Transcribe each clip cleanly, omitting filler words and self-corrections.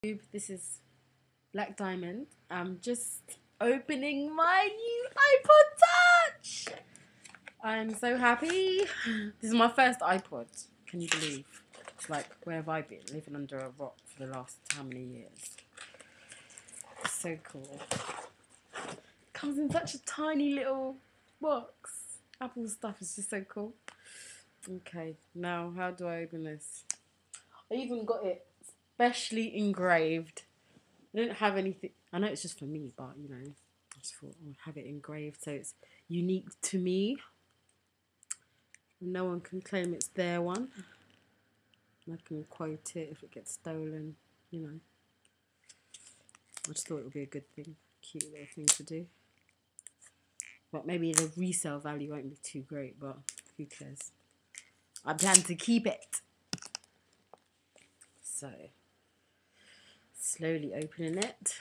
This is Black Diamond. I'm just opening my new iPod Touch. I'm so happy. This is my first iPod. Can you believe? It's like, where have I been? Living under a rock for the last how many years? It's so cool. Comes in such a tiny little box. Apple stuff is just so cool. Okay, now how do I open this? I even got it specially engraved. I don't have anything. I know it's just for me, but you know, I just thought I'll have it engraved so it's unique to me. No one can claim it's their one. I can quote it if it gets stolen, you know. I just thought it would be a good thing, cute little thing to do. But maybe the resale value won't be too great, but who cares? I plan to keep it. So, slowly opening it.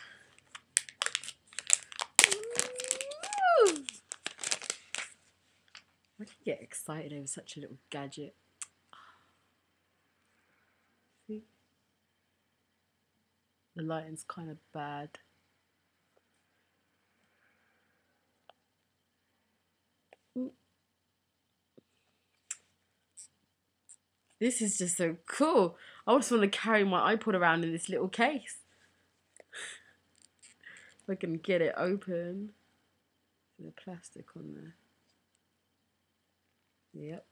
I can get excited over such a little gadget. See? The lighting's kind of bad. This is just so cool. I just want to carry my iPod around in this little case. If I can get it open. There's plastic on there. Yep.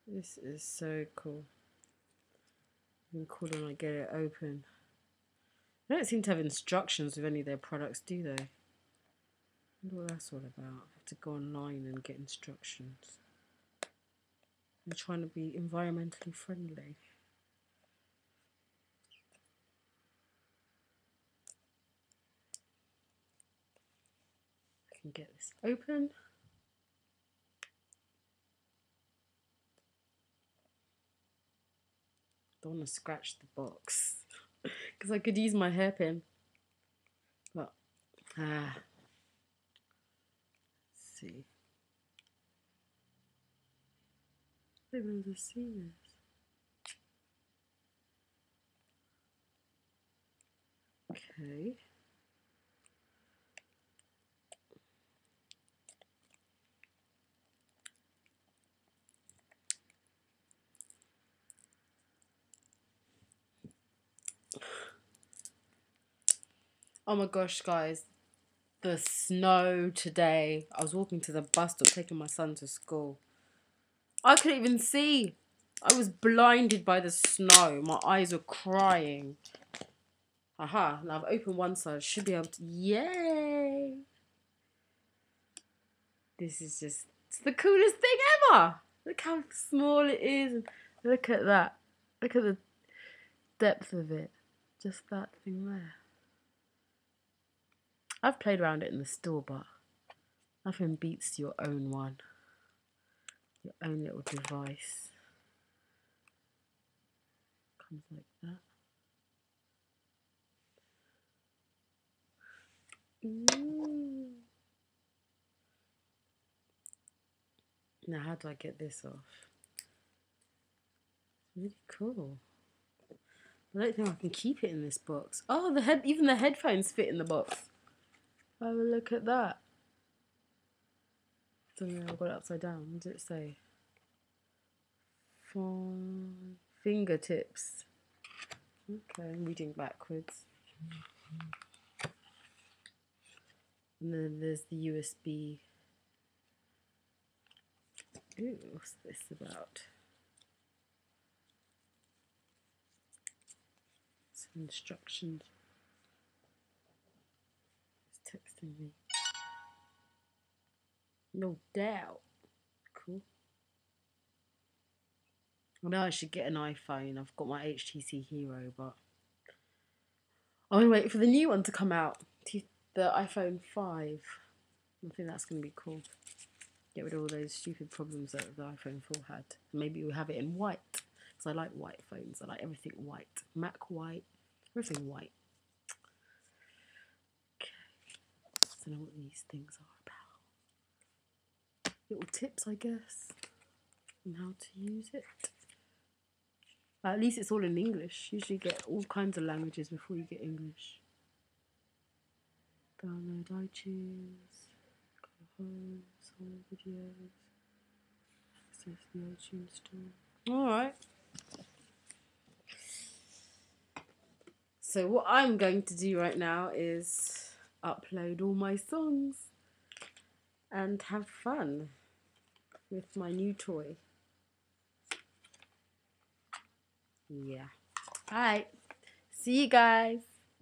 This is so cool. Even cooler when I get it open. They don't seem to have instructions with any of their products, do they? I wonder what that's all about. I have to go online and get instructions. I'm trying to be environmentally friendly. I can get this open. Don't want to scratch the box because I could use my hairpin. But let's see. I don't be able to see this. Okay. Oh my gosh, guys. The snow today. I was walking to the bus stop taking my son to school. I couldn't even see. I was blinded by the snow. My eyes were crying. Aha, now I've opened one side. I should be able to... Yay! This is just... It's the coolest thing ever! Look how small it is. Look at that. Look at the depth of it. Just that thing there. I've played around it in the store, but nothing beats your own one. Your own little device. Comes like that. Ooh. Now how do I get this off? Really cool. I don't think I can keep it in this box. Oh, even the headphones fit in the box. Have a look at that. Don't know, I've got it upside down. What does it say? Fingertips. Okay, I'm reading backwards. And then there's the USB. Ooh, what's this about? Some instructions. It's texting me. No doubt. Cool. I know I should get an iPhone. I've got my HTC Hero, but I'm gonna wait for the new one to come out. The iPhone 5. I think that's gonna be cool. Get rid of all those stupid problems that the iPhone 4 had. Maybe we'll have it in white. Because I like white phones. I like everything white. Mac white. Everything white. Okay. I don't know what these things are about. Little tips, I guess, on how to use it. At least it's all in English. Usually you get all kinds of languages before you get English. Download iTunes. Go home. Song videos. Access the iTunes store. Alright. So what I'm going to do right now is upload all my songs and have fun with my new toy. Yeah. Alright. See you guys.